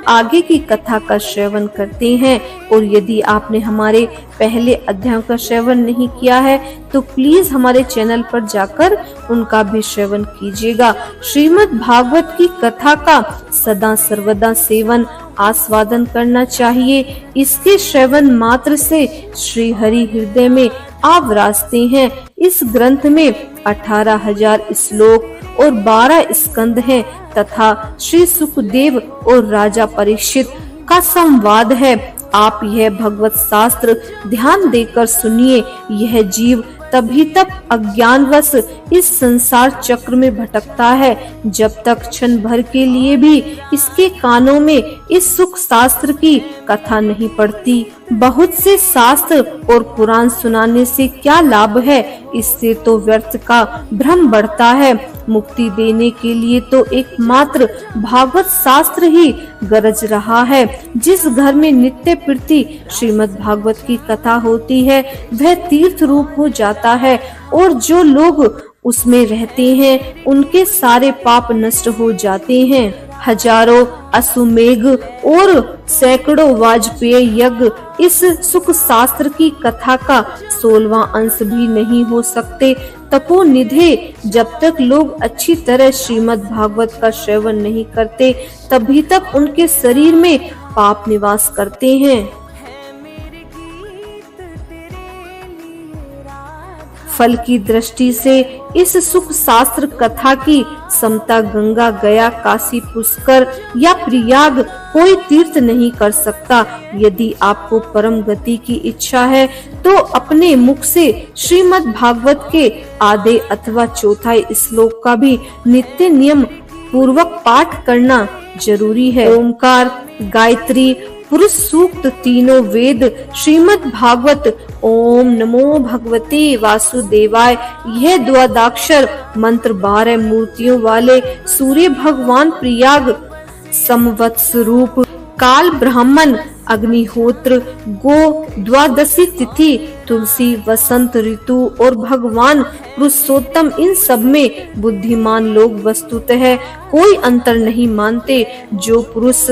आगे की कथा का श्रवण करते हैं। और यदि आपने हमारे पहले अध्यायों का श्रवण नहीं किया है तो प्लीज हमारे चैनल पर जाकर उनका भी श्रवण कीजिएगा। श्रीमद् भागवत की कथा का सदा सर्वदा सेवन आस्वादन करना चाहिए। इसके श्रवण मात्र से श्री हरि हृदय में आप विराजते हैं। इस ग्रंथ में 18,000 श्लोक और 12 स्कंद हैं तथा श्री सुखदेव और राजा परीक्षित का संवाद है। आप यह भगवत शास्त्र ध्यान देकर सुनिए। यह जीव तभी तक अज्ञानवश इस संसार चक्र में भटकता है जब तक क्षण भर के लिए भी इसके कानों में इस सुख शास्त्र की कथा नहीं पड़ती। बहुत से शास्त्र और पुराण सुनाने से क्या लाभ है, इससे तो व्यर्थ का भ्रम बढ़ता है। मुक्ति देने के लिए तो एकमात्र भागवत शास्त्र ही गरज रहा है। जिस घर में नित्य प्रति श्रीमद् भागवत की कथा होती है वह तीर्थ रूप हो जाता है और जो लोग उसमें रहते हैं उनके सारे पाप नष्ट हो जाते हैं। हजारों अश्वमेघ और सैकड़ों वाजपेयी यज्ञ इस सुख शास्त्र की कथा का 16वां अंश भी नहीं हो सकते। तपोनिधे जब तक लोग अच्छी तरह श्रीमद् भागवत का श्रवण नहीं करते तभी तक उनके शरीर में पाप निवास करते हैं। फल की दृष्टि से इस सुख शास्त्र कथा की समता गंगा, गया, काशी, पुष्कर या प्रयाग कोई तीर्थ नहीं कर सकता। यदि आपको परम गति की इच्छा है तो अपने मुख से श्रीमद् भागवत के आधे अथवा चौथाई श्लोक का भी नित्य नियम पूर्वक पाठ करना जरूरी है। ओमकार, गायत्री, पुरुष सूक्त, तीनों वेद, श्रीमद् भागवत, ओम नमो भगवते वासुदेवाय, यह द्वादशाक्षर मंत्र 12 मूर्तियों वाले सूर्य भगवान, प्रयाग संवत्स रूप, काल ब्राह्मण, अग्निहोत्र, गो, द्वादशी तिथि, तुलसी, वसंत ऋतु और भगवान पुरुषोत्तम, इन सब में बुद्धिमान लोग वस्तुतः कोई अंतर नहीं मानते। जो पुरुष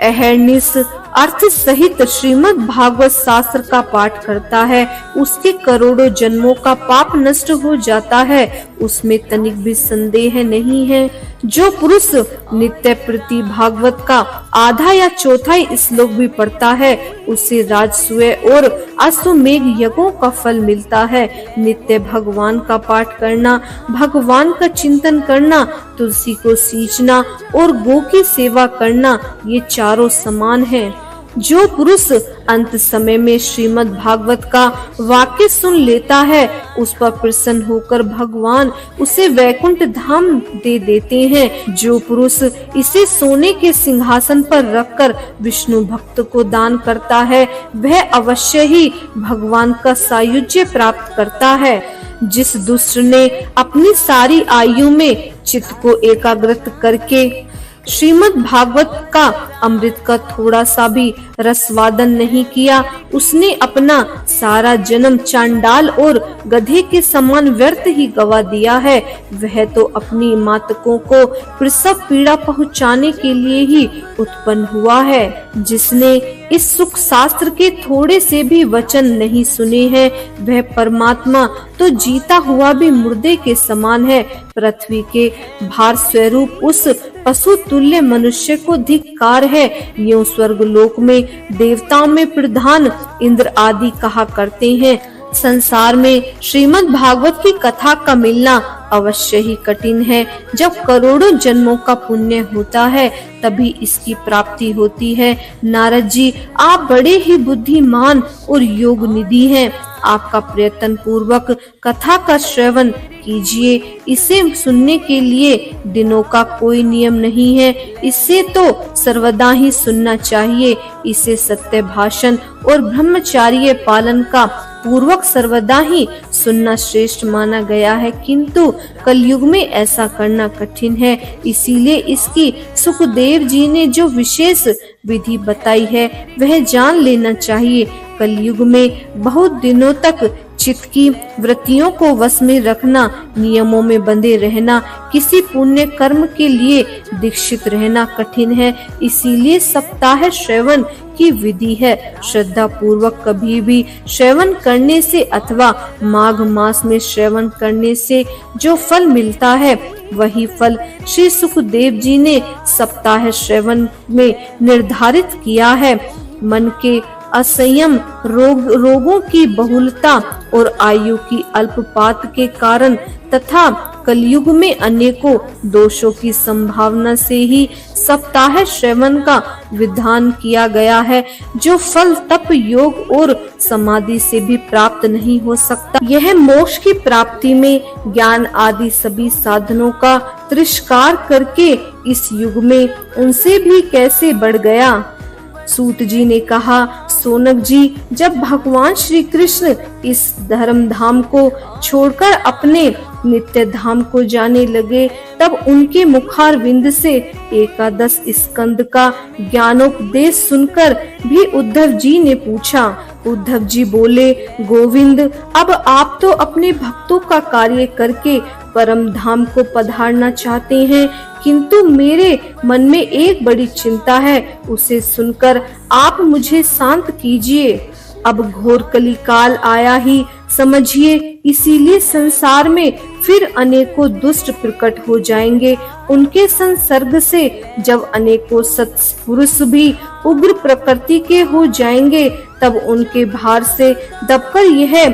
अहर्निश अर्थ सहित श्रीमद् भागवत शास्त्र का पाठ करता है उसके करोड़ों जन्मों का पाप नष्ट हो जाता है, उसमें तनिक भी संदेह नहीं है। जो पुरुष नित्य प्रति भागवत का आधा या चौथाई श्लोक भी पढ़ता है उसे राजसूय और अश्वमेघ यज्ञों का फल मिलता है। नित्य भगवान का पाठ करना, भगवान का चिंतन करना, तुलसी को सींचना और गो की सेवा करना, ये चारों समान हैं। जो पुरुष अंत समय में श्रीमद् भागवत का वाक्य सुन लेता है उस पर प्रसन्न होकर भगवान उसे वैकुंठ धाम दे देते हैं। जो पुरुष इसे सोने के सिंहासन पर रखकर विष्णु भक्त को दान करता है वह अवश्य ही भगवान का सायुज्य प्राप्त करता है। जिस दुष्ट ने अपनी सारी आयु में चित्त को एकाग्रत करके श्रीमद् भागवत का अमृत का थोड़ा सा भी रसवादन नहीं किया, उसने अपना सारा जन्म चांडाल और गधे के समान व्यर्थ ही गवा दिया है। वह तो अपनी मातकों को प्रसव पीड़ा पहुंचाने के लिए ही उत्पन्न हुआ है। जिसने इस सुख शास्त्र के थोड़े से भी वचन नहीं सुने हैं वह परमात्मा तो जीता हुआ भी मुर्दे के समान है। पृथ्वी के भार स्वरूप उस पशु तुल्य मनुष्य को धिक्कार है। यूं स्वर्ग लोक में देवताओं में प्रधान इंद्र आदि कहा करते हैं। संसार में श्रीमद् भागवत की कथा का मिलना अवश्य ही कठिन है। जब करोड़ों जन्मों का पुण्य होता है तभी इसकी प्राप्ति होती है। नारद जी, आप बड़े ही बुद्धिमान और योग निधि हैं। आपका प्रयत्न पूर्वक कथा का श्रवण कीजिए। इसे सुनने के लिए दिनों का कोई नियम नहीं है, इसे तो सर्वदा ही सुनना चाहिए। इसे सत्य भाषण और ब्रह्मचार्य पालन का पूर्वक सर्वदा ही सुनना श्रेष्ठ माना गया है, किंतु कलयुग में ऐसा करना कठिन है। इसीलिए इसकी सुखदेव जी ने जो विशेष विधि बताई है वह जान लेना चाहिए। कलयुग में बहुत दिनों तक चित्त की वृत्तियों को वश में रखना, नियमों में बंधे रहना, किसी पुण्य कर्म के लिए दीक्षित रहना कठिन है। इसीलिए सप्ताह श्रवण की विधि है। श्रद्धा पूर्वक कभी भी श्रवण करने से अथवा माघ मास में श्रवण करने से जो फल मिलता है वही फल श्री सुखदेव जी ने सप्ताह श्रवण में निर्धारित किया है। मन के असंयम, रोगों की बहुलता और आयु की अल्पपात के कारण तथा कलयुग में अनेकों दोषों की संभावना से ही सप्ताह श्रवण का विधान किया गया है, जो फल तप, योग और समाधि से भी प्राप्त नहीं हो सकता। यह मोक्ष की प्राप्ति में ज्ञान आदि सभी साधनों का तिरस्कार करके इस युग में उनसे भी कैसे बढ़ गया। सूत जी ने कहा, सोनक जी, जब भगवान श्री कृष्ण इस धर्म धाम को छोड़कर अपने नित्य धाम को जाने लगे, तब उनके मुखारविंद से एकादश स्कंद का ज्ञानोपदेश सुनकर भी उद्धव जी ने पूछा। उद्धव जी बोले, गोविंद, अब आप तो अपने भक्तों का कार्य करके परम धाम को पधारना चाहते हैं, किंतु मेरे मन में एक बड़ी चिंता है, उसे सुनकर आप मुझे शांत कीजिए। अब घोर कली काल आया ही समझिए, इसीलिए संसार में फिर अनेकों दुष्ट प्रकट हो जाएंगे। उनके संसर्ग से जब अनेकों सत्पुरुष भी उग्र प्रकृति के हो जाएंगे, तब उनके भार से दबकर यह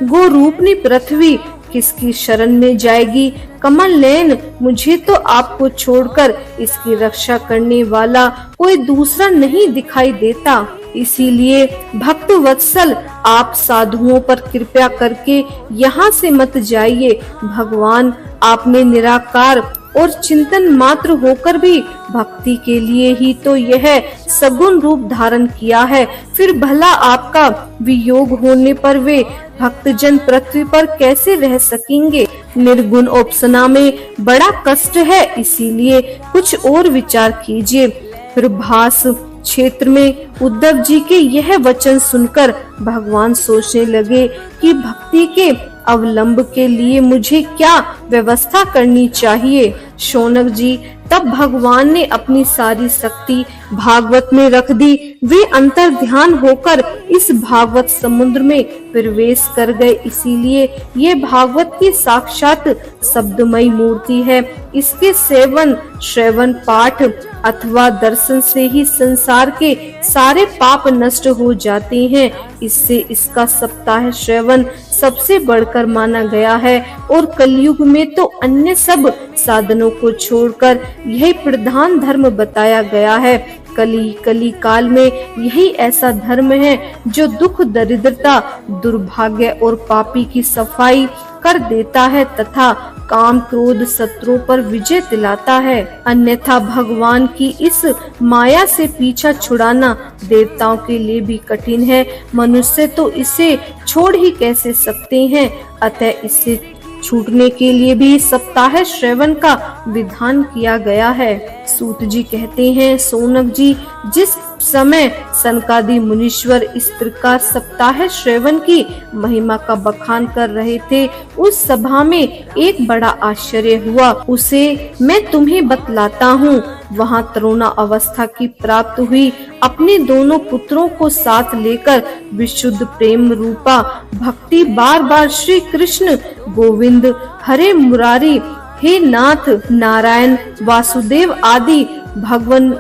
गोरूपनी पृथ्वी किसकी शरण में जाएगी। कमल नयन, मुझे तो आपको छोड़कर इसकी रक्षा करने वाला कोई दूसरा नहीं दिखाई देता। इसीलिए भक्त वत्सल, आप साधुओं पर कृपा करके यहाँ से मत जाइए। भगवान आपने निराकार और चिंतन मात्र होकर भी भक्ति के लिए ही तो यह सगुण रूप धारण किया है। फिर भला आपका वियोग होने पर वे भक्तजन पृथ्वी पर कैसे रह सकेंगे। निर्गुण उपासना में बड़ा कष्ट है, इसीलिए कुछ और विचार कीजिए। फिर भास क्षेत्र में उद्धव जी के यह वचन सुनकर भगवान सोचने लगे कि भक्ति के अवलंब के लिए मुझे क्या व्यवस्था करनी चाहिए। शौनक जी, तब भगवान ने अपनी सारी शक्ति भागवत में रख दी। वे अंतर ध्यान होकर इस भागवत समुद्र में प्रवेश कर गए। इसीलिए ये भागवत की साक्षात शब्दमयी मूर्ति है। इसके सेवन, श्रवण, पाठ अथवा दर्शन से ही संसार के सारे पाप नष्ट हो जाते हैं। इससे इसका सप्ताह श्रवण सबसे बढ़कर माना गया है और कलयुग में तो अन्य सब साधनों को छोड़कर यही प्रधान धर्म बताया गया है। कली काल में यही ऐसा धर्म है जो दुख, दरिद्रता, दुर्भाग्य और पापी की सफाई कर देता है तथा काम, क्रोध, शत्रुओं पर विजय दिलाता है। अन्यथा भगवान की इस माया से पीछा छुड़ाना देवताओं के लिए भी कठिन है। मनुष्य तो इसे छोड़ ही कैसे सकते हैं। अतः इससे छूटने के लिए भी सप्ताह श्रवण का विधान किया गया है। सूत जी कहते हैं, सोनक जी, जिस समय सनकादि मुनीश्वर इस प्रकार सप्ताह श्रवण की महिमा का बखान कर रहे थे, उस सभा में एक बड़ा आश्चर्य हुआ। उसे मैं तुम्हें बतलाता हूँ। वहाँ तरुणा अवस्था की प्राप्त हुई अपने दोनों पुत्रों को साथ लेकर विशुद्ध प्रेम रूपा भक्ति बार बार श्री कृष्ण, गोविंद, हरे मुरारी, हे नाथ, नारायण, वासुदेव आदि भगवान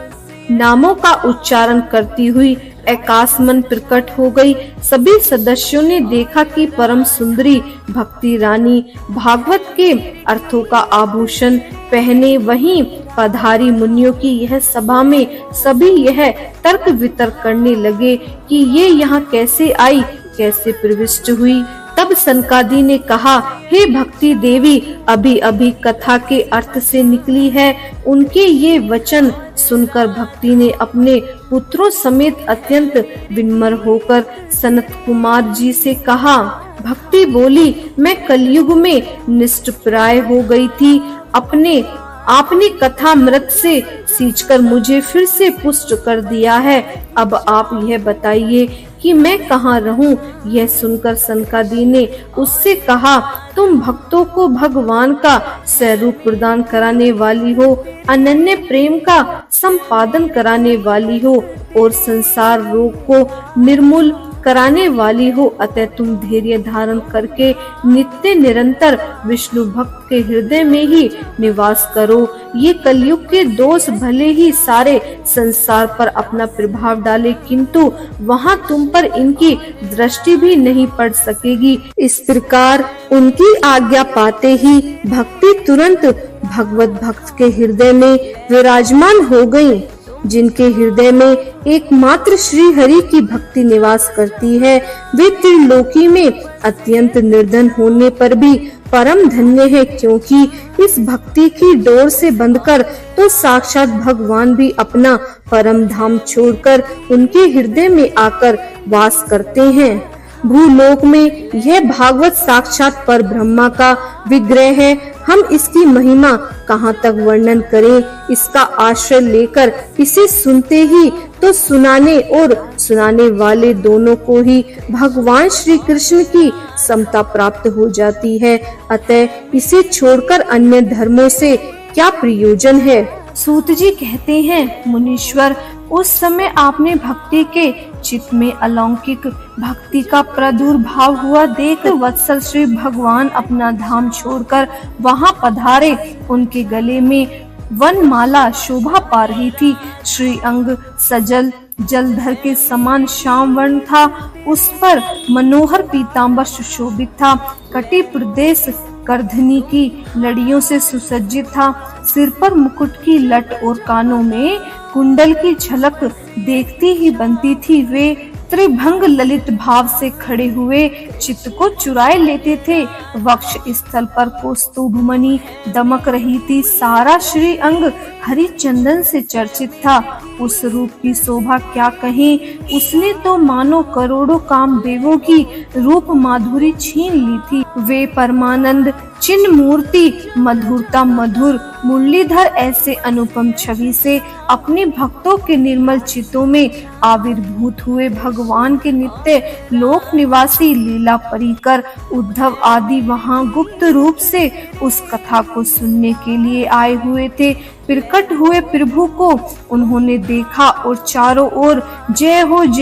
नामों का उच्चारण करती हुई आकाश मन प्रकट हो गई। सभी सदस्यों ने देखा कि परम सुंदरी भक्ति रानी भागवत के अर्थों का आभूषण पहने वहीं पधारी मुनियों की यह सभा में सभी यह तर्क वितर्क करने लगे कि ये यहाँ कैसे आई, कैसे प्रविष्ट हुई। तब सनकादि ने कहा, हे भक्ति देवी, अभी अभी कथा के अर्थ से निकली है। उनके ये वचन सुनकर भक्ति ने अपने पुत्रों समेत अत्यंत विनम्र होकर सनत कुमार जी से कहा। भक्ति बोली, मैं कलयुग में निष्ठ प्राय हो गई थी। अपने आपने कथामृत से सींचकर मुझे फिर से पुष्ट कर दिया है। अब आप यह बताइए कि मैं कहाँ रहूं? यह सुनकर सनकादि ने उससे कहा, तुम भक्तों को भगवान का स्वरूप प्रदान कराने वाली हो, अनन्य प्रेम का संपादन कराने वाली हो और संसार रोग को निर्मूल कराने वाली हो। अतः तुम धैर्य धारण करके नित्य निरंतर विष्णु भक्त के हृदय में ही निवास करो। ये कलयुग के दोष भले ही सारे संसार पर अपना प्रभाव डाले, किंतु वहाँ तुम पर इनकी दृष्टि भी नहीं पड़ सकेगी। इस प्रकार उनकी आज्ञा पाते ही भक्ति तुरंत भगवत भक्त के हृदय में विराजमान हो गई। जिनके हृदय में एकमात्र श्री हरि की भक्ति निवास करती है, वे त्रिलोकी में अत्यंत निर्धन होने पर भी परम धन्य है, क्योंकि इस भक्ति की डोर से बंधकर तो साक्षात भगवान भी अपना परम धाम छोड़कर उनके हृदय में आकर वास करते हैं। भूलोक में यह भागवत साक्षात पर ब्रह्मा का विग्रह है। हम इसकी महिमा कहाँ तक वर्णन करें। इसका आश्रय लेकर इसे सुनते ही तो सुनाने और सुनाने वाले दोनों को ही भगवान श्री कृष्ण की समता प्राप्त हो जाती है। अतः इसे छोड़कर अन्य धर्मों से क्या प्रयोजन है। सूत जी कहते हैं, मुनीश्वर, उस समय आपने भक्ति के चित्त में अलौकिक भक्ति का प्रादुर्भाव हुआ देख वत्सल श्री भगवान अपना धाम छोड़कर वहां पधारे। उनके गले में वनमाला शोभा पा रही थी। श्री अंग सजल जलधर के समान श्याम वर्ण था। उस पर मनोहर पीतांबर सुशोभित था। कटी प्रदेश करधनी की लड़ियों से सुसज्जित था। सिर पर मुकुट की लट और कानों में कुंडल की झलक देखती ही बनती थी। वे त्रिभंग ललित भाव से खड़े हुए चित्त को चुराए लेते थे। वक्ष स्थल पर कौस्तुभमणि दमक रही थी। सारा श्री अंग हरि चंदन से चर्चित था। उस रूप की शोभा क्या कहें। उसने तो मानो करोड़ों कामदेवों की रूप माधुरी छीन ली थी। वे परमानंद चिन्ह मूर्ति मधुरता मधुर मुरलीधर ऐसे अनुपम छवि से अपने भक्तों के निर्मल चित्तों में आविर्भूत हुए। भगवान के नित्य लोक निवासी लीला परिकर उद्धव आदि वहां गुप्त रूप से उस कथा को सुनने के लिए आए हुए थे। प्रकट हुए प्रभु को उन्होंने देखा और चारों ओर जय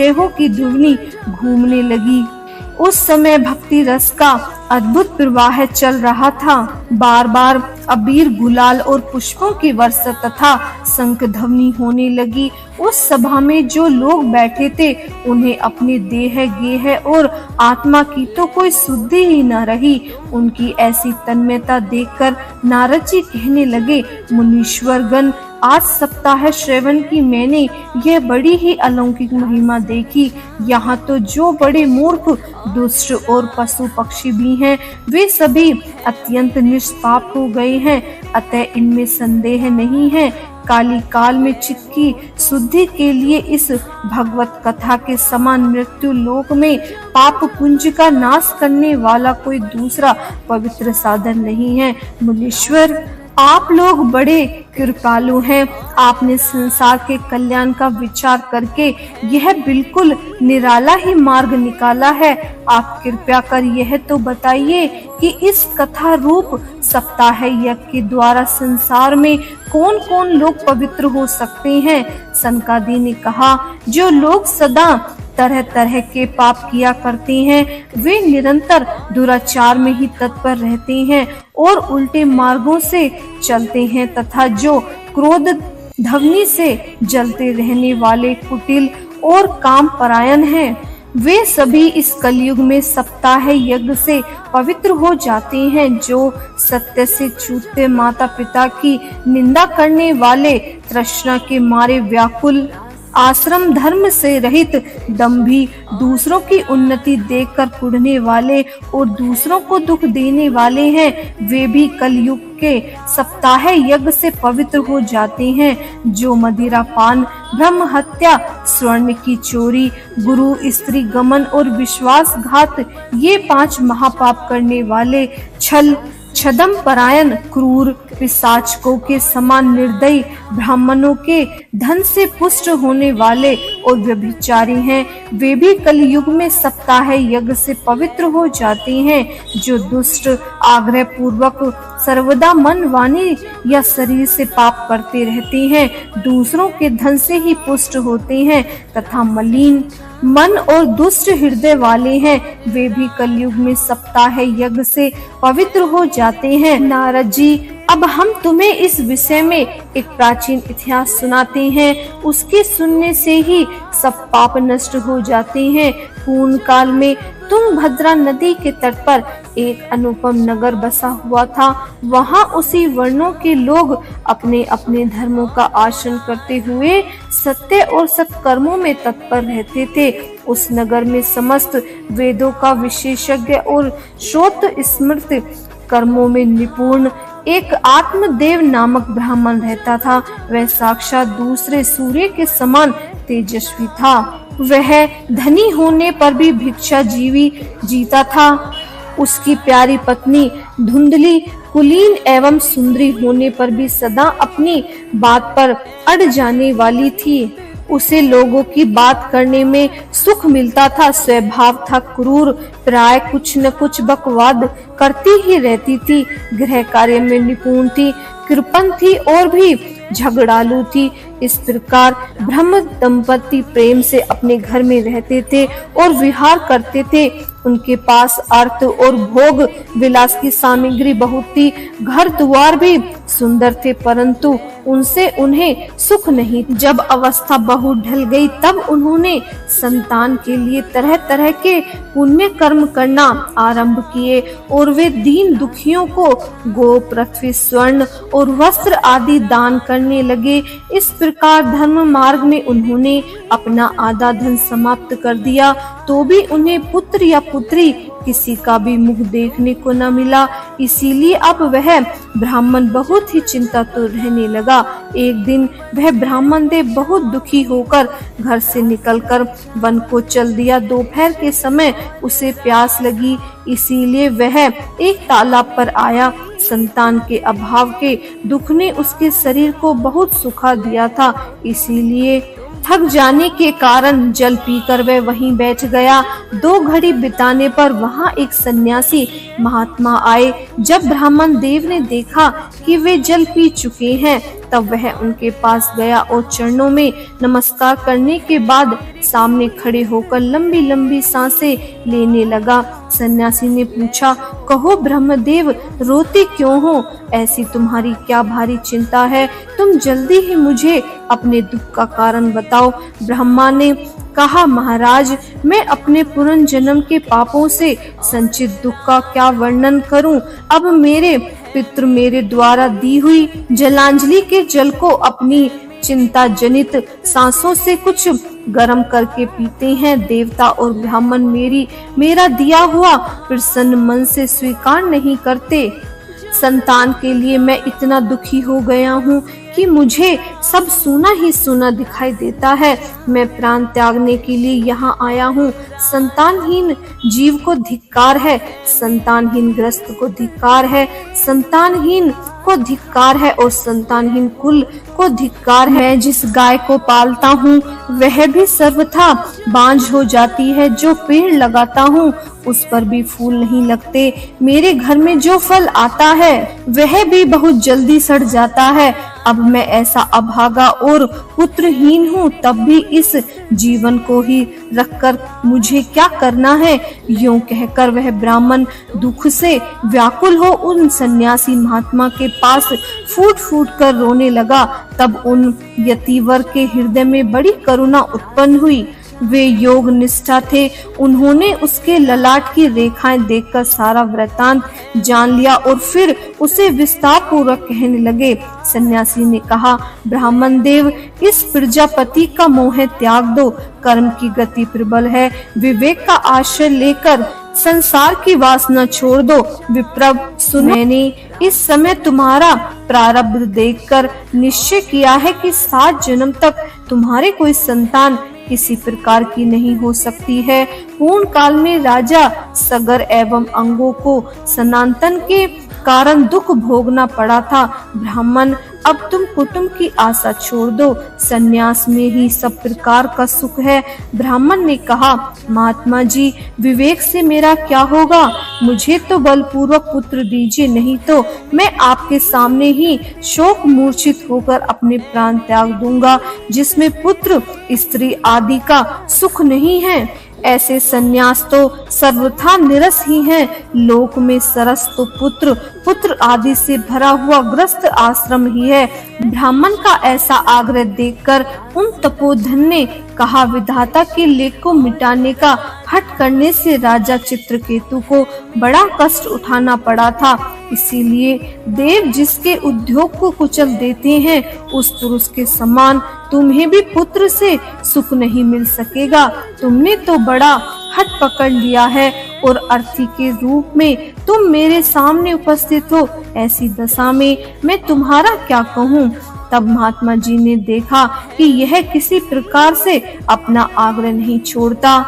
हो की ध्वनि घूमने लगी। उस समय भक्ति रस का अद्भुत प्रवाह चल रहा था। बार बार अबीर गुलाल और पुष्पों की वर्षा तथा शंख ध्वनि होने लगी। उस सभा में जो लोग बैठे थे उन्हें अपने देह गेह और आत्मा की तो कोई शुद्धि ही न रही। उनकी ऐसी तन्मयता देखकर नारद जी कहने लगे, मुनीश्वरगण, आज सप्ताह श्रवण की मैंने यह बड़ी ही अलौकिक महिमा देखी। यहाँ तो जो बड़े मूर्ख दुष्ट और पशु पक्षी भी हैं, वे सभी अत्यंत निष्पाप हो गए हैं। अतः इनमें संदेह नहीं है, काली काल में चित्त की शुद्धि के लिए इस भगवत कथा के समान मृत्यु लोक में पाप पुंज का नाश करने वाला कोई दूसरा पवित्र साधन नहीं है। मुनीश्वर, आप लोग बड़े कृपालु हैं। आपने संसार के कल्याण का विचार करके यह बिल्कुल निराला ही मार्ग निकाला है। आप कृपया कर यह तो बताइए कि इस कथा रूप सप्ताह यज्ञ के द्वारा संसार में कौन कौन लोग पवित्र हो सकते हैं। सनकादि ने कहा, जो लोग सदा तरह तरह के पाप किया करते हैं, वे निरंतर दुराचार में ही तत्पर रहते हैं और उल्टे मार्गों से चलते हैं, तथा जो क्रोध ध्वनि से जलते रहने वाले कुटिल और काम परायण हैं, वे सभी इस कलयुग में सप्ताह यज्ञ से पवित्र हो जाते हैं। जो सत्य से छूटते माता पिता की निंदा करने वाले, तृष्णा के मारे व्याकुल, आश्रम धर्म से रहित, दंभी, दूसरों की उन्नति देखकर कुढ़ने वाले और दूसरों को दुख देने वाले हैं, वे भी कलयुग के सप्ताह यज्ञ से पवित्र हो जाते हैं। जो मदिरा पान, ब्रह्म हत्या, स्वर्ण की चोरी, गुरु स्त्री गमन और विश्वासघात, ये 5 महापाप करने वाले, छल छद्म परायण, क्रूर पिशाचकों के समान निर्दयी, ब्राह्मणों के धन से पुष्ट होने वाले और व्यभिचारी हैं। वे भी कलयुग में सप्ताह यज्ञ से पवित्र हो जाते हैं। जो दुष्ट आग्रह पूर्वक सर्वदा मन, वाणी या शरीर से पाप करते रहते हैं, दूसरों के धन से ही पुष्ट होते हैं तथा मलिन मन और दुष्ट हृदय वाले हैं, वे भी कलयुग में सप्ताह यज्ञ से पवित्र हो जाते हैं। नारद जी, अब हम तुम्हें इस विषय में एक प्राचीन इतिहास सुनाते हैं। उसके सुनने से ही सब पाप नष्ट हो जाते हैं। पूर्ण काल में तुंगभद्रा नदी के तट पर एक अनुपम नगर बसा हुआ था। वहाँ उसी वर्णों के लोग अपने अपने धर्मों का आचरण करते हुए सत्य और सत्कर्मों में तत्पर रहते थे। उस नगर में समस्त वेदों का विशेषज्ञ और श्रोत स्मृत कर्मों में निपुण एक आत्मदेव नामक ब्राह्मण रहता था। वह साक्षात दूसरे सूर्य के समान तेजस्वी था। वह धनी होने पर भी भिक्षा जीवी जीता था। उसकी प्यारी पत्नी धुंधली, कुलीन एवं सुंदरी होने पर भी सदा अपनी बात पर अड़ जाने वाली थी। उसे लोगों की बात करने में सुख मिलता था। स्वभाव था क्रूर, प्राय कुछ न कुछ बकवाद करती ही रहती थी। गृह कार्य में निपुण थी, कृपण थी और भी झगड़ालू थी। इस प्रकार ब्रह्म दंपति प्रेम से अपने घर में रहते थे और विहार करते थे। उनके पास अर्थ और भोग विलास की सामग्री बहुत थी। घर द्वार भी सुंदर थे, परंतु उनसे उन्हें सुख नहीं। जब अवस्था बहुत ढल गई, तब उन्होंने संतान के लिए तरह तरह के पुण्य कर्म करना आरंभ किए और वे दीन दुखियों को गो, पृथ्वी, स्वर्ण और वस्त्र आदि दान करने लगे। इस प्रकार धर्म मार्ग में उन्होंने अपना आधा धन समाप्त कर दिया, तो भी उन्हें पुत्र या पुत्री किसी का भी मुख देखने को न मिला। इसीलिए अब वह ब्राह्मण बहुत ही चिंतातुर रहने लगा। एक दिन वह ब्राह्मण देव बहुत दुखी होकर घर से निकलकर वन को चल दिया। दोपहर के समय उसे प्यास लगी, इसीलिए वह एक तालाब पर आया। संतान के अभाव के दुख ने उसके शरीर को बहुत सुखा दिया था, इसीलिए थक जाने के कारण जल पीकर वह वहीं बैठ गया। 2 घड़ी बिताने पर वहां एक सन्यासी महात्मा आए। जब ब्राह्मण देव ने देखा कि वे जल पी चुके हैं, तब वह उनके पास गया और चरणों में नमस्कार करने के बाद सामने खड़े होकर लंबी लंबी सांसें लेने लगा। सन्यासी ने पूछा, कहो ब्रह्मदेव, रोते क्यों हो? ऐसी तुम्हारी क्या भारी चिंता है? तुम जल्दी ही मुझे अपने दुख का कारण बताओ। ब्रह्मा ने कहा, महाराज, मैं अपने पूर्व जन्म के पापों से संचित दुख का क्या वर्णन करूं। अब मेरे पितृ मेरे द्वारा दी हुई जलांजलि के जल को अपनी चिंता जनित सांसों से कुछ गर्म करके पीते हैं। देवता और ब्राह्मण मेरा दिया हुआ प्रसन्न मन से स्वीकार नहीं करते। संतान के लिए मैं इतना दुखी हो गया हूँ कि मुझे सब सूना ही सूना दिखाई देता है। मैं प्राण त्यागने के लिए यहाँ आया हूँ। संतानहीन जीव को धिक्कार है, संतानहीन ग्रस्त को धिक्कार है, संतानहीन को धिक्कार है और संतानहीन कुल को धिक्कार है। जिस गाय को पालता हूँ वह भी सर्वथा बांझ हो जाती है। जो पेड़ लगाता हूँ उस पर भी फूल नहीं लगते। मेरे घर में जो फल आता है वह भी बहुत जल्दी सड़ जाता है। अब मैं ऐसा अभागा और पुत्रहीन हूँ, तब भी इस जीवन को ही रखकर मुझे क्या करना है? यूं कहकर वह ब्राह्मण दुख से व्याकुल हो उन सन्यासी महात्मा के पास फूट फूट कर रोने लगा। तब उन यतिवर के हृदय में बड़ी करुणा उत्पन्न हुई। वे योग निष्ठा थे। उन्होंने उसके ललाट की रेखाएं देखकर सारा वृतांत जान लिया और फिर उसे विस्तार पूर्वक कहने लगे। सन्यासी ने कहा, ब्राह्मण देव, इस प्रजापति का मोह त्याग दो। कर्म की गति प्रबल है। विवेक का आश्रय लेकर संसार की वासना छोड़ दो। विप्रव, सुनो, मैंने इस समय तुम्हारा प्रारब्ध देखकर निश्चय किया है कि 7 जन्म तक तुम्हारे कोई संतान किसी प्रकार की नहीं हो सकती है। पूर्ण काल में राजा सगर एवं अंगों को सनातन के कारण दुख भोगना पड़ा था। ब्राह्मण, अब तुम कुटुंब की आशा छोड़ दो, संन्यास में ही सब प्रकार का सुख है। ब्राह्मण ने कहा, महात्मा जी, विवेक से मेरा क्या होगा? मुझे तो बलपूर्वक पुत्र दीजिए, नहीं तो मैं आपके सामने ही शोक मूर्छित होकर अपने प्राण त्याग दूंगा। जिसमें पुत्र स्त्री आदि का सुख नहीं है, ऐसे सन्यास तो सर्वथा निरस ही हैं। लोक में सरस तो पुत्र पुत्र आदि से भरा हुआ ग्रस्त आश्रम ही है। ब्राह्मण का ऐसा आग्रह देखकर उन तपोधन ने कहा, विधाता के लेख को मिटाने का हठ करने से राजा चित्रकेतु को बड़ा कष्ट उठाना पड़ा था। इसीलिए देव जिसके उद्योग को कुचल देते हैं, उस पुरुष के समान तुम्हें भी पुत्र से सुख नहीं मिल सकेगा। तुमने तो बड़ा हठ पकड़ लिया है और अर्थी के रूप में तुम मेरे सामने उपस्थित हो। ऐसी दशा में मैं तुम्हारा क्या कहूँ? तब महात्मा जी ने देखा कि यह किसी प्रकार से अपना आग्रह नहीं छोड़ता।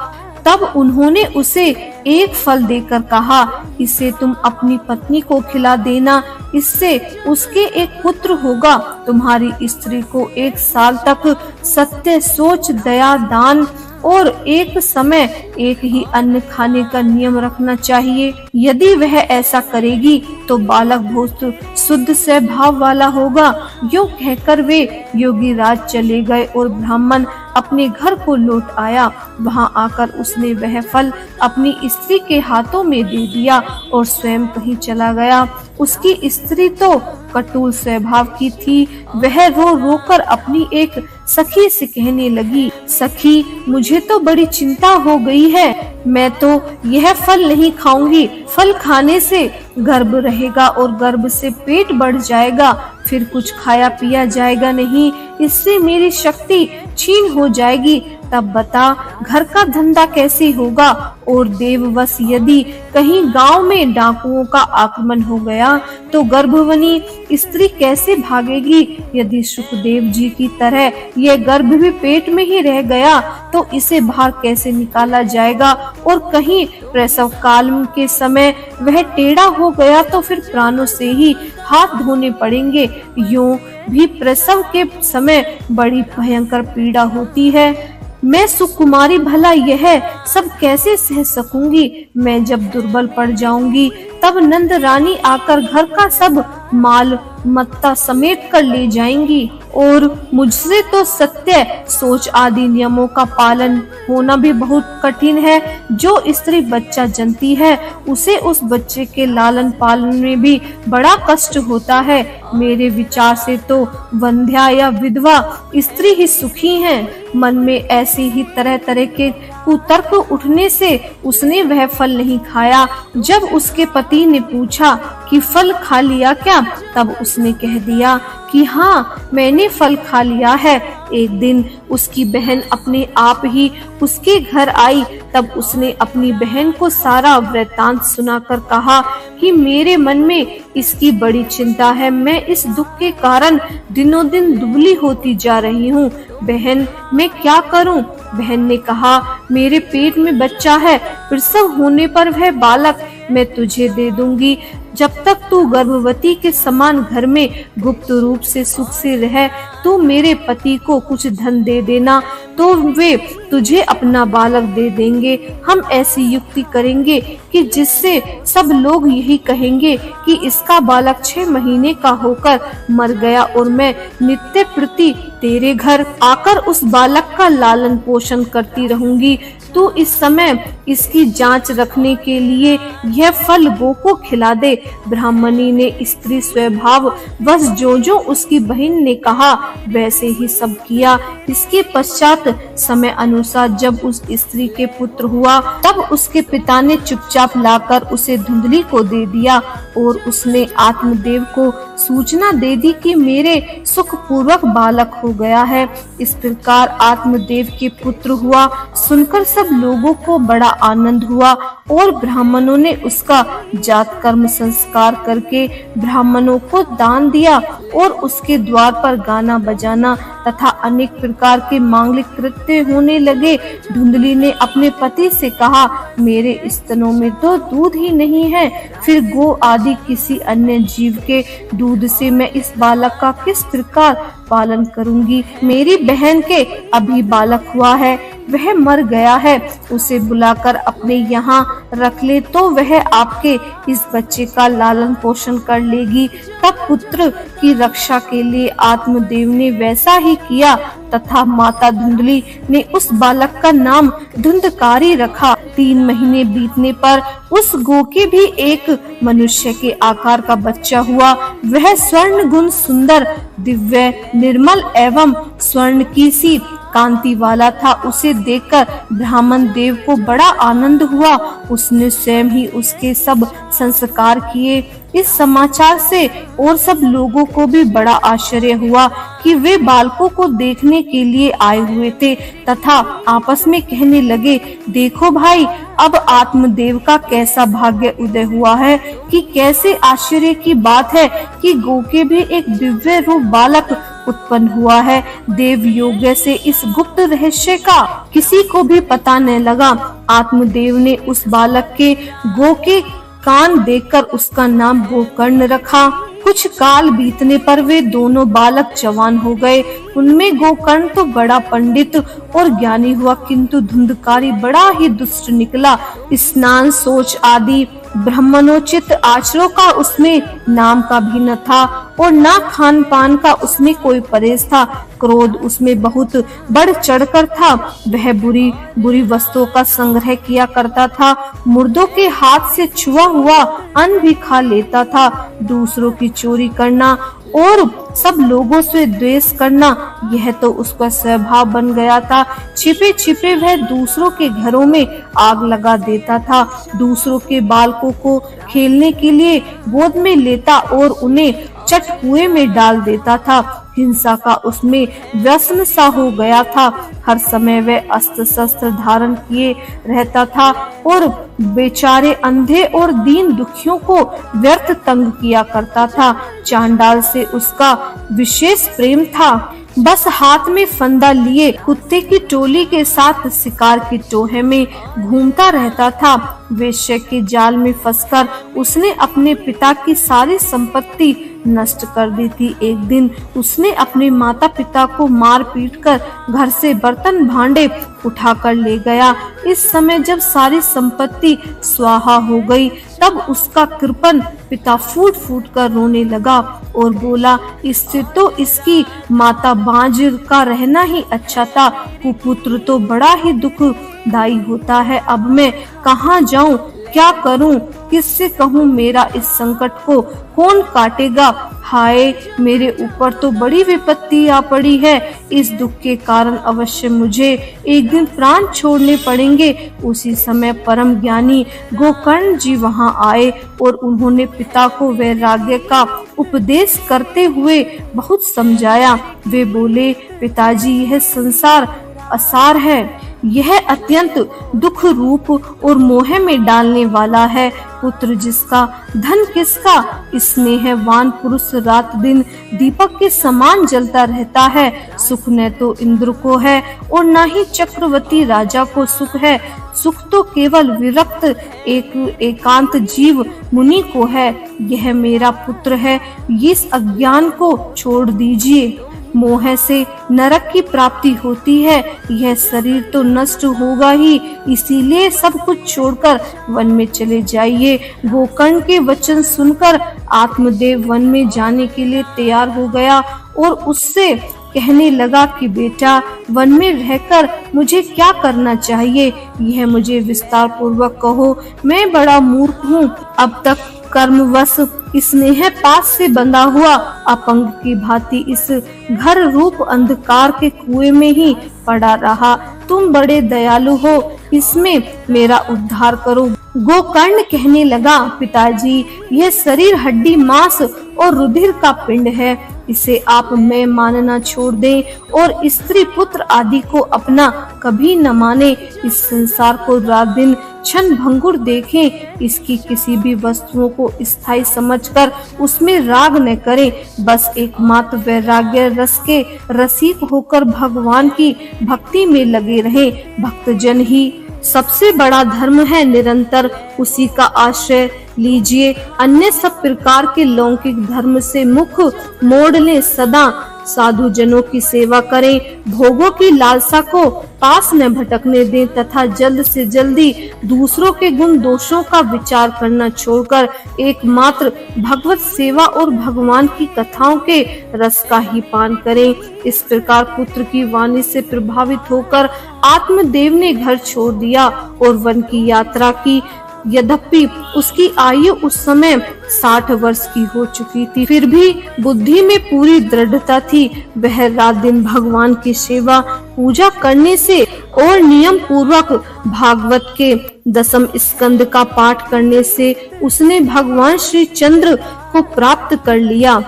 तब उन्होंने उसे एक फल देकर कहा, इसे तुम अपनी पत्नी को खिला देना, इससे उसके एक पुत्र होगा। तुम्हारी स्त्री को 1 साल तक सत्य, सोच, दया, दान और एक समय एक ही अन्न खाने का नियम रखना चाहिए। यदि वह ऐसा करेगी तो बालक बहुत शुद्ध स्वभाव वाला होगा। यूं कहकर वे योगी राज चले गए और ब्राह्मण अपने घर को लौट आया। वहां आकर उसने वह फल अपनी स्त्री के हाथों में दे दिया और स्वयं कहीं चला गया। उसकी स्त्री तो कटुल स्वभाव की थी। वह रो रो कर अपनी एक सखी से कहने लगी, सखी, मुझे तो बड़ी चिंता हो गई है। मैं तो यह फल नहीं खाऊंगी। फल खाने से गर्भ रहेगा और गर्भ से पेट बढ़ जाएगा, फिर कुछ खाया पिया जाएगा नहीं। इससे मेरी शक्ति क्षीण हो जाएगी। तब बता, घर का धंधा कैसे होगा? और देववश यदि कहीं गांव में डाकुओं का आक्रमण हो गया तो गर्भवती स्त्री कैसे भागेगी? यदि सुखदेव जी की तरह यह गर्भ भी पेट में ही रह गया तो इसे बाहर कैसे निकाला जाएगा? और कहीं प्रसव काल के समय वह टेढ़ा हो गया तो फिर प्राणों से ही हाथ धोने पड़ेंगे। यूं भी प्रसव के समय बड़ी भयंकर पीड़ा होती है। मैं सुकुमारी भला यह सब कैसे सह सकूंगी? मैं जब दुर्बल पड़ जाऊंगी तब नंद रानी आकर घर का सब माल मत्ता समेट कर ले जाएंगी और मुझसे तो सत्य, सोच आदि नियमों का पालन होना भी बहुत कठिन है। जो स्त्री बच्चा जनती है उसे उस बच्चे के लालन पालन में भी बड़ा कष्ट होता है। मेरे विचार से तो वंध्या या विधवा स्त्री ही सुखी हैं। मन में ऐसे ही तरह तरह के कुतर्क उठने से उसने वह फल नहीं खाया। जब उसके पति ने पूछा कि फल खा लिया क्या, तब उसने कह दिया कि हाँ, मैंने फल खा लिया है। एक दिन उसकी बहन अपने आप ही उसके घर आई। तब उसने अपनी बहन को सारा वृत्तांत सुनाकर कहा कि मेरे मन में इसकी बड़ी चिंता है। मैं इस दुख के कारण दिनों दिन दुबली होती जा रही हूँ। बहन, मैं क्या करूँ? बहन ने कहा, मेरे पेट में बच्चा है। प्रसव होने पर वह बालक मैं तुझे दे दूंगी। जब तक तू गर्भवती के समान घर में गुप्त रूप से सुख से रह, तू मेरे पति को कुछ धन दे देना तो वे तुझे अपना बालक दे देंगे। हम ऐसी युक्ति करेंगे कि जिससे सब लोग यही कहेंगे कि इसका बालक 6 महीने का होकर मर गया और मैं नित्य प्रति तेरे घर आकर उस बालक का लालन पोषण करती रहूंगी। तू इस समय इसकी जांच रखने के लिए यह फल गो को खिला दे। ब्राह्मणी ने स्त्री स्वभाव बस जो उसकी बहन ने कहा वैसे ही सब किया। इसके पश्चात समय अनुसार जब उस स्त्री के पुत्र हुआ तब उसके पिता ने चुपचाप लाकर उसे धुंधली को दे दिया और उसने आत्मदेव को सूचना दे दी कि मेरे सुख पूर्वक बालक हो गया है। इस प्रकार आत्मदेव के पुत्र हुआ। सुनकर सुनकर सब लोगों को बड़ा आनंद हुआ और ब्राह्मणों ने उसका जात कर्म संस्कार करके ब्राह्मणों को दान दिया और उसके द्वार पर गाना बजाना तथा अनेक प्रकार के मांगलिक कृत्य होने लगे। धुंधली ने अपने पति से कहा, मेरे स्तनों में तो दूध ही नहीं है, फिर गो आदि किसी अन्य जीव के दूध से मैं इस बालक का किस प्रकार पालन करूंगी। मेरी बहन के अभी बालक हुआ है, वह मर गया है, उसे बुलाकर अपने यहाँ रख ले तो वह आपके इस बच्चे का लालन पोषण कर लेगी। तब पुत्र की रक्षा के लिए आत्मदेव ने वैसा ही किया तथा माता धुंधली ने उस बालक का नाम धुंधकारी रखा। 3 महीने बीतने पर उस गो के भी एक मनुष्य के आकार का बच्चा हुआ। वह स्वर्ण गुण सुंदर, दिव्य, निर्मल एवं स्वर्ण की सी कांति वाला था। उसे देखकर ब्राह्मण देव को बड़ा आनंद हुआ। उसने स्वयं ही उसके सब संस्कार किए। इस समाचार से और सब लोगों को भी बड़ा आश्चर्य हुआ कि वे बालकों को देखने के लिए आए हुए थे तथा आपस में कहने लगे, देखो भाई, अब आत्मदेव का कैसा भाग्य उदय हुआ है कि कैसे आश्चर्य की बात है कि गो के भी एक दिव्य रूप बालक उत्पन्न हुआ है। देव योग्य से इस गुप्त रहस्य का किसी को भी पता न लगा। आत्मदेव ने उस बालक के गो के कान देखकर उसका नाम गोकर्ण रखा। कुछ काल बीतने पर वे दोनों बालक जवान हो गए। उनमें गोकर्ण तो बड़ा पंडित और ज्ञानी हुआ, किंतु धुंधकारी बड़ा ही दुष्ट निकला। स्नान, शौच आदि ब्राह्मणोचित आचरणों का उसमें नाम का भी न था और न खान पान का उसमें कोई परहेज था। क्रोध उसमें बहुत बढ़ चढ़कर था। वह बुरी बुरी वस्तुओं का संग्रह किया करता था। मुर्दों के हाथ से छुआ हुआ अन्न भी खा लेता था। दूसरों की चोरी करना और सब लोगों से द्वेष करना, यह तो उसका स्वभाव बन गया था। छिपे छिपे वह दूसरों के घरों में आग लगा देता था। दूसरों के बालकों को खेलने के लिए गोद में लेता और उन्हें चट कुएं में डाल देता था। हिंसा का उसमें व्यसन सा हो गया था। हर समय वह अस्त्र शस्त्र धारण किए रहता था और बेचारे अंधे और दीन दुखियों को व्यर्थ तंग किया करता था। चांडाल से उसका विशेष प्रेम था। बस हाथ में फंदा लिए कुत्ते की टोली के साथ शिकार की टोहे में घूमता रहता था। वेश्या के जाल में फंसकर उसने अपने पिता की सारी संपत्ति नष्ट कर दी थी। एक दिन उसने अपने माता पिता को मार पीट कर घर से बर्तन भांडे उठाकर ले गया। इस समय जब सारी संपत्ति स्वाहा हो गई, तब उसका कृपण पिता फूट फूट कर रोने लगा और बोला, इससे तो इसकी माता बांझ का रहना ही अच्छा था। कुपुत्र तो बड़ा ही दुखदायी होता है। अब मैं कहाँ जाऊँ, क्या करूं, किससे कहूं, मेरा इस संकट को कौन काटेगा। हाय, मेरे ऊपर तो बड़ी विपत्ति आ पड़ी है। इस दुख के कारण अवश्य मुझे एक दिन प्राण छोड़ने पड़ेंगे। उसी समय परम ज्ञानी गोकर्ण जी वहां आए और उन्होंने पिता को वैराग्य का उपदेश करते हुए बहुत समझाया। वे बोले, पिताजी, यह संसार असार है, यह अत्यंत दुख रूप और मोह में डालने वाला है। पुत्र जिसका, धन किसका, स्नेहवान पुरुष रात दिन दीपक के समान जलता रहता है। सुख न तो इंद्र को है और न ही चक्रवर्ती राजा को सुख है। सुख तो केवल विरक्त एकांत जीव मुनि को है। यह मेरा पुत्र है, इस अज्ञान को छोड़ दीजिए। मोह से नरक की प्राप्ति होती है। यह शरीर तो नष्ट होगा ही, इसीलिए सब कुछ छोड़कर वन में चले जाइए। गोकर्ण के वचन सुनकर आत्मदेव वन में जाने के लिए तैयार हो गया और उससे कहने लगा कि बेटा, वन में रहकर मुझे क्या करना चाहिए, यह मुझे विस्तार पूर्वक कहो। मैं बड़ा मूर्ख हूँ। अब तक कर्मवश स्नेह पास से बंधा हुआ अपंग की भांति इस घर रूप अंधकार के कुएं में ही पड़ा रहा। तुम बड़े दयालु हो, इसमें मेरा उद्धार करो। गोकर्ण कहने लगा, पिताजी, यह शरीर हड्डी मांस और रुधिर का पिंड है। इसे आप मैं मानना छोड़ दें और स्त्री पुत्र आदि को अपना कभी न माने। इस संसार को रात दिन क्षण भंगुर देखें, इसकी किसी भी वस्तुओं को स्थायी समझकर उसमें राग न करें। बस एकमात्र वैराग्य रस के रसिक होकर भगवान की भक्ति में लगे रहें। भक्तजन ही सबसे बड़ा धर्म है, निरंतर उसी का आश्रय लीजिए। अन्य सब प्रकार के लौकिक धर्म से मुख मोड़ लें। सदा साधु जनों की सेवा करें, भोगों की लालसा को पास न भटकने दें तथा जल्द से जल्दी दूसरों के गुण दोषों का विचार करना छोड़कर एकमात्र भगवत सेवा और भगवान की कथाओं के रस का ही पान करें। इस प्रकार पुत्र की वाणी से प्रभावित होकर आत्मदेव ने घर छोड़ दिया और वन की यात्रा की। यद्यपि उसकी आयु उस समय 60 वर्ष की हो चुकी थी, फिर भी बुद्धि में पूरी दृढ़ता थी। वह रात दिन भगवान की सेवा पूजा करने से और नियम पूर्वक भागवत के 10वें स्कंद का पाठ करने से उसने भगवान श्री चंद्र को प्राप्त कर लिया।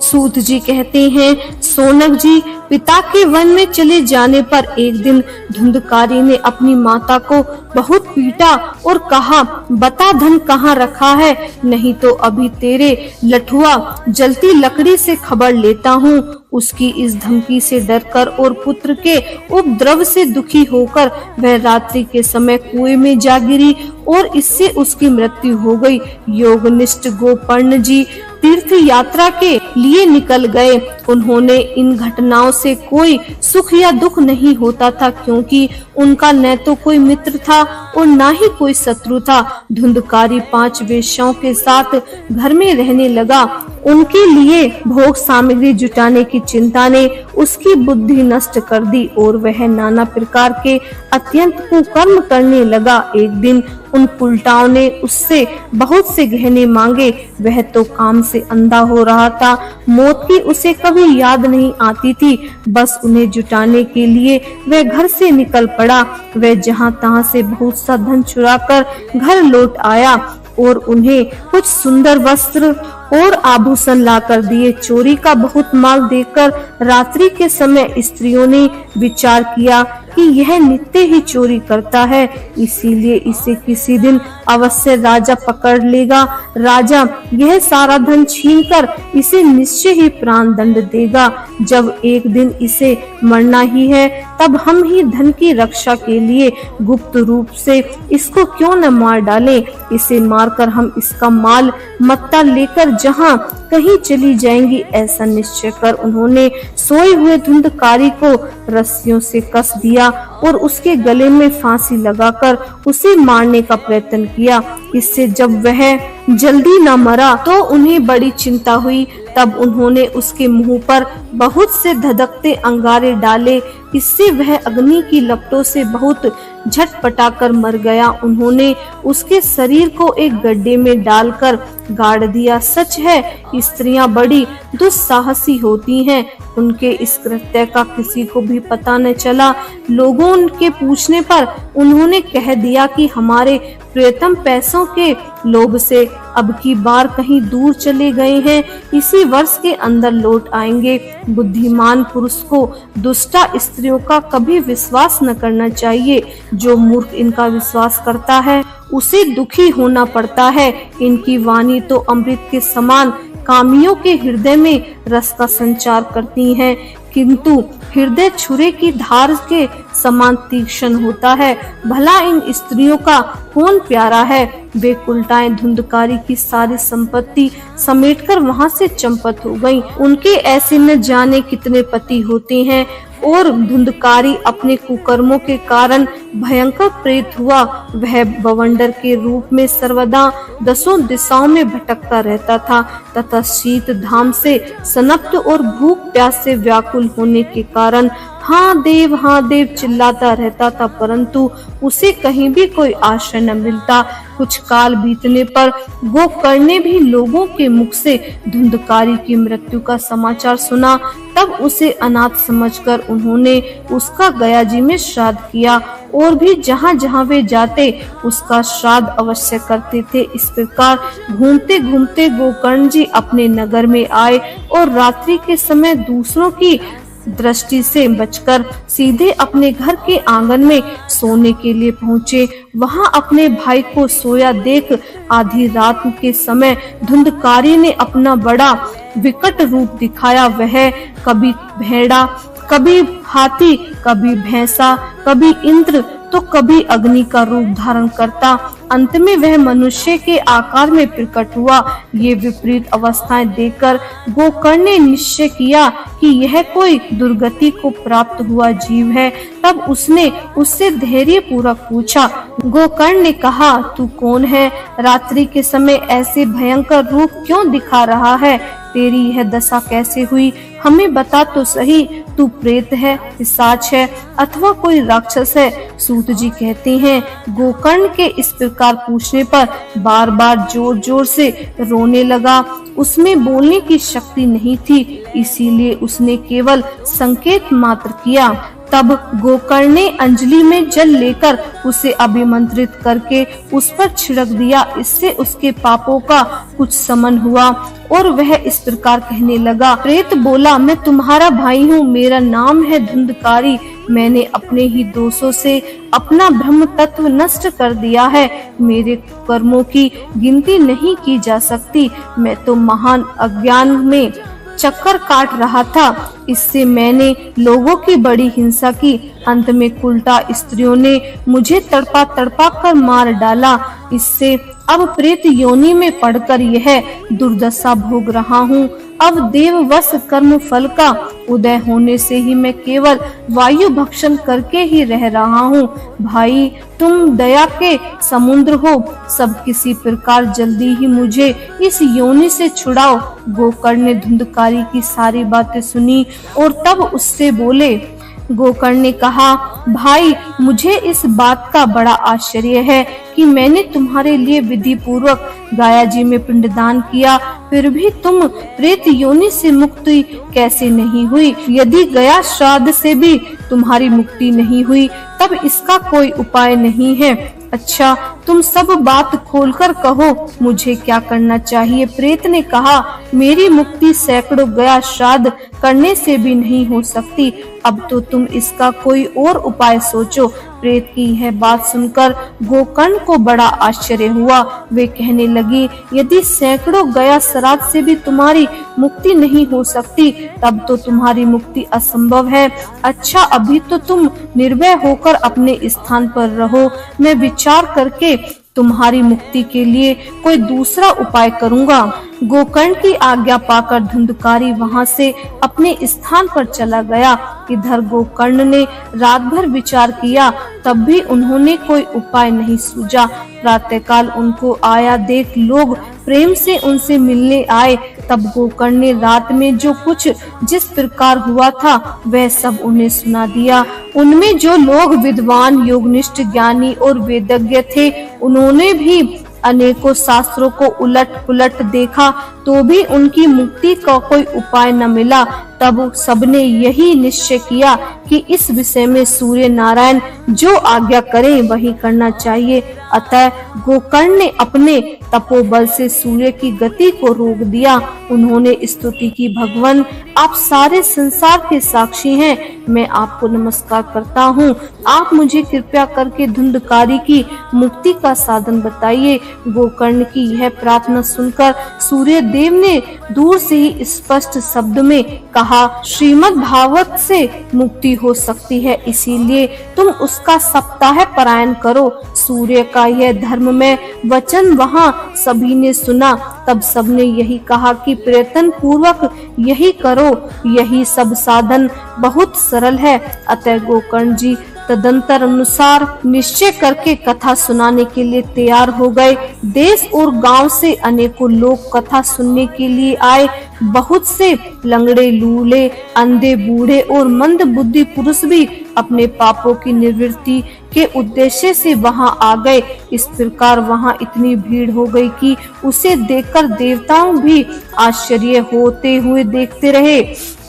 सूत जी कहते हैं, सोनक जी पिता के वन में चले जाने पर एक दिन धुंधकारी ने अपनी माता को बहुत पीटा और कहा, बता धन कहाँ रखा है, नहीं तो अभी तेरे लठुआ जलती लकड़ी से खबर लेता हूँ। उसकी इस धमकी से डरकर और पुत्र के उपद्रव से दुखी होकर वह रात्रि के समय कुएं में जा गिरी और इससे उसकी मृत्यु हो गई। योगनिष्ठ गोपर्ण जी तीर्थ यात्रा के लिए निकल गए। उन्होंने इन घटनाओं से कोई सुख या दुख नहीं होता था, क्योंकि उनका न तो कोई मित्र था और न ही कोई शत्रु था। धुंधकारी 5 वेश्याओं के साथ घर में रहने लगा। उनके लिए भोग सामग्री जुटाने की चिंता ने उसकी बुद्धि नष्ट कर दी और वह नाना प्रकार के अत्यंत कुकर्म करने लगा। एक दिन उन उल्टाओं ने उससे बहुत से गहने मांगे। वह तो काम से अंधा हो रहा था, मौत की उसे कभी याद नहीं आती थी। बस उन्हें जुटाने के लिए वह घर से निकल पड़ा। वह जहां तहां से बहुत सा धन चुराकर घर लौट आया और उन्हें कुछ सुंदर वस्त्र और आभूषण लाकर दिए। चोरी का बहुत माल देखकर रात्रि के समय स्त्रियों ने विचार किया कि यह नित्य ही चोरी करता है, इसीलिए इसे किसी दिन अवश्य राजा पकड़ लेगा। राजा यह सारा धन छीनकर इसे निश्चय ही प्राण दंड देगा। जब एक दिन इसे मरना ही है, तब हम ही धन की रक्षा के लिए गुप्त रूप से इसको क्यों न मार डालें। इसे मारकर हम इसका माल मत्ता लेकर जहां कहीं चली जाएंगी। ऐसा निश्चय कर उन्होंने सोए हुए धुंधकारी को रस्सियों से कस दिया और उसके गले में फांसी लगाकर उसे मारने का प्रयत्न किया। इससे जब वह जल्दी न मरा तो उन्हें बड़ी चिंता हुई। तब उन्होंने उसके मुंह पर बहुत से धधकते अंगारे डाले, इससे वह अग्नि की लपटों से बहुत झटपटाकर मर गया। उन्होंने उसके शरीर को एक गड्ढे में डालकर गाड़ दिया। सच है, स्त्रियां बड़ी दुस्साहसी होती हैं। उनके इस कृत्य का किसी को भी पता न चला। लोगों के पूछने पर उन्होंने कह दिया कि हमारे प्रियतम पैसों के लोभ से अब की बार कहीं दूर चले गए हैं, इसी वर्ष के अंदर लौट आएंगे। बुद्धिमान पुरुष को दुष्टा स्त्रियों का कभी विश्वास न करना चाहिए। जो मूर्ख इनका विश्वास करता है उसे दुखी होना पड़ता है। इनकी वाणी तो अमृत के समान कामियों के हृदय में रस का संचार करती हैं, किंतु हृदय छुरे की धार के समान तीक्ष्ण होता है। भला इन स्त्रियों का कौन प्यारा है। वे उल्टाएं धुंधकारी की सारी संपत्ति समेटकर वहां से चंपत हो गईं। उनके ऐसे न जाने कितने पति होते हैं और धुंधकारी अपने कुकर्मों के कारण भयंकर प्रेत हुआ। वह बवंडर के रूप में सर्वदा 10 दिशाओं में भटकता रहता था तथा शीत धाम से सनप्त और भूख प्यास से व्याकुल होने के कारण हाँ देव चिल्लाता रहता था, परंतु उसे कहीं भी कोई आश्रय न मिलता। कुछ काल बीतने पर गोकर्ण ने भी लोगों के मुख से धुंधकारी की मृत्यु का समाचार सुना। तब उसे अनाथ समझकर उन्होंने उसका गया जी में श्राद्ध किया और भी जहाँ-जहाँ वे जाते उसका श्राद्ध अवश्य करते थे। इस प्रकार घूमते घूमते गोकर्ण जी अपने नगर में आए और रात्रि के समय दूसरों की दृष्टि से बचकर सीधे अपने घर के आंगन में सोने के लिए पहुंचे। वहां अपने भाई को सोया देख आधी रात के समय धुंधकारी ने अपना बड़ा विकट रूप दिखाया। वह कभी भेड़ा, कभी हाथी, कभी भैंसा, कभी इंद्र तो कभी अग्नि का रूप धारण करता। अंत में वह मनुष्य के आकार में प्रकट हुआ। ये विपरीत अवस्थाएं देखकर गोकर्ण ने निश्चय किया कि यह कोई दुर्गति को प्राप्त हुआ जीव है। तब उसने उससे धैर्य पूर्वक पूछा। गोकर्ण ने कहा, तू कौन है? रात्रि के समय ऐसे भयंकर रूप क्यों दिखा रहा है? तेरी यह दशा कैसे हुई? हमें बता तो सही। तू प्रेत है, पिशाच है अथवा कोई राक्षस है? सूत जी कहते हैं, गोकर्ण के इस प्रकार पूछने पर बार बार जोर जोर से रोने लगा। उसमें बोलने की शक्ति नहीं थी, इसीलिए उसने केवल संकेत मात्र किया। तब गोकर्ण ने अंजलि में जल लेकर उसे अभिमंत्रित करके उस पर छिड़क दिया। इससे उसके पापों का कुछ शमन हुआ और वह इस प्रकार कहने लगा। प्रेत बोला, मैं तुम्हारा भाई हूँ, मेरा नाम है धुंधकारी। मैंने अपने ही दोषों से अपना ब्रह्म तत्व नष्ट कर दिया है। मेरे कर्मों की गिनती नहीं की जा सकती। मैं तो महान अज्ञान में चक्कर काट रहा था। इससे मैंने लोगों की बड़ी हिंसा की। अंत में कुलटा स्त्रियों ने मुझे तड़पा तड़पा कर मार डाला। इससे अब प्रेत योनि में पड़कर यह दुर्दशा भोग रहा हूँ। अब देववश कर्म फल का उदय होने से ही मैं केवल वायु भक्षण करके ही रह रहा हूँ। भाई, तुम दया के समुद्र हो, सब किसी प्रकार जल्दी ही मुझे इस योनि से छुड़ाओ। गोकर्ण ने धुंधकारी की सारी बातें सुनी और तब उससे बोले। गोकर्ण ने कहा, भाई, मुझे इस बात का बड़ा आश्चर्य है कि मैंने तुम्हारे लिए विधि पूर्वक गया जी में पिंडदान किया, फिर भी तुम प्रेत योनि से मुक्ति कैसे नहीं हुई? यदि गया श्राद्ध से भी तुम्हारी मुक्ति नहीं हुई, तब इसका कोई उपाय नहीं है। अच्छा, तुम सब बात खोलकर कहो, मुझे क्या करना चाहिए? प्रेत ने कहा, मेरी मुक्ति सैकड़ों गया श्राद्ध करने से भी नहीं हो सकती। अब तो तुम इसका कोई और उपाय सोचो। प्रेत की यह बात सुनकर गोकर्ण को बड़ा आश्चर्य हुआ। वे कहने लगी, यदि सैकड़ों गया श्राद्ध से भी तुम्हारी मुक्ति नहीं हो सकती, तब तो तुम्हारी मुक्ति असंभव है। अच्छा, अभी तो तुम निर्भय होकर अपने स्थान पर रहो। मैं विचार करके तुम्हारी मुक्ति के लिए कोई दूसरा उपाय करूंगा। गोकर्ण की आज्ञा पाकर धुंधकारी वहां से अपने स्थान पर चला गया। इधर गोकर्ण ने रात भर विचार किया, तब भी उन्होंने कोई उपाय नहीं सूझा। प्रातःकाल उनको आया देख लोग प्रेम से उनसे मिलने आए। तब गोकर्ण ने रात में जो कुछ जिस प्रकार हुआ था वह सब उन्हें सुना दिया। उनमें जो लोग विद्वान, योगनिष्ठ, ज्ञानी और वेदज्ञ थे, उन्होंने भी अनेकों शास्त्रों को उलट पुलट देखा तो भी उनकी मुक्ति का कोई उपाय न मिला। तब सबने यही निश्चय किया कि इस विषय में सूर्य नारायण जो आज्ञा करें वही करना चाहिए। अतः गोकर्ण ने अपने तपोबल से सूर्य की गति को रोक दिया। उन्होंने स्तुति की, भगवान आप सारे संसार के साक्षी हैं, मैं आपको नमस्कार करता हूँ। आप मुझे कृपया करके धुंधकारी की मुक्ति का साधन बताइए। गोकर्ण की यह प्रार्थना सुनकर सूर्य देव ने दूर से ही स्पष्ट शब्द में कहा, श्रीमद् भागवत से मुक्ति हो सकती है, इसीलिए तुम उसका सप्ताह पारायण करो। सूर्य का यह धर्ममय वचन वहां सभी ने सुना। तब सबने यही कहा कि प्रयत्न पूर्वक यही करो, यही सब साधन बहुत सरल है। अतः गोकर्ण जी तदंतर अनुसार निश्चय करके कथा सुनाने के लिए तैयार हो गए। देश और गांव से अनेकों लोग कथा सुनने के लिए आए। बहुत से लंगड़े, लूले, अंधे, बूढ़े और मंद बुद्धि पुरुष भी अपने पापों की निवृत्ति के उद्देश्य से वहां आ गए। इस प्रकार वहां इतनी भीड़ हो गई कि उसे देखकर देवताओं भी आश्चर्य होते हुए देखते रहे।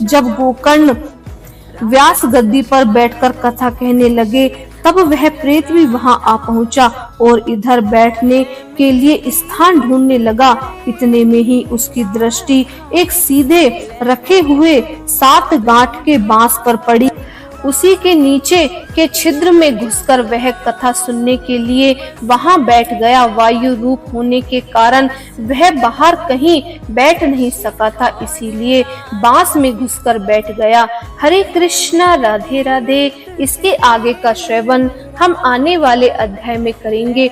जब गोकर्ण व्यास गद्दी पर बैठकर कथा कहने लगे, तब वह प्रेत भी वहां आ पहुंचा और इधर बैठने के लिए स्थान ढूंढने लगा। इतने में ही उसकी दृष्टि एक सीधे रखे हुए 7 गांठ के बांस पर पड़ी। उसी के नीचे के छिद्र में घुसकर वह कथा सुनने के लिए वहां बैठ गया। वायु रूप होने के कारण वह बाहर कहीं बैठ नहीं सका था, इसीलिए बांस में घुसकर बैठ गया। हरे कृष्णा, राधे राधे। इसके आगे का श्रवण हम आने वाले अध्याय में करेंगे।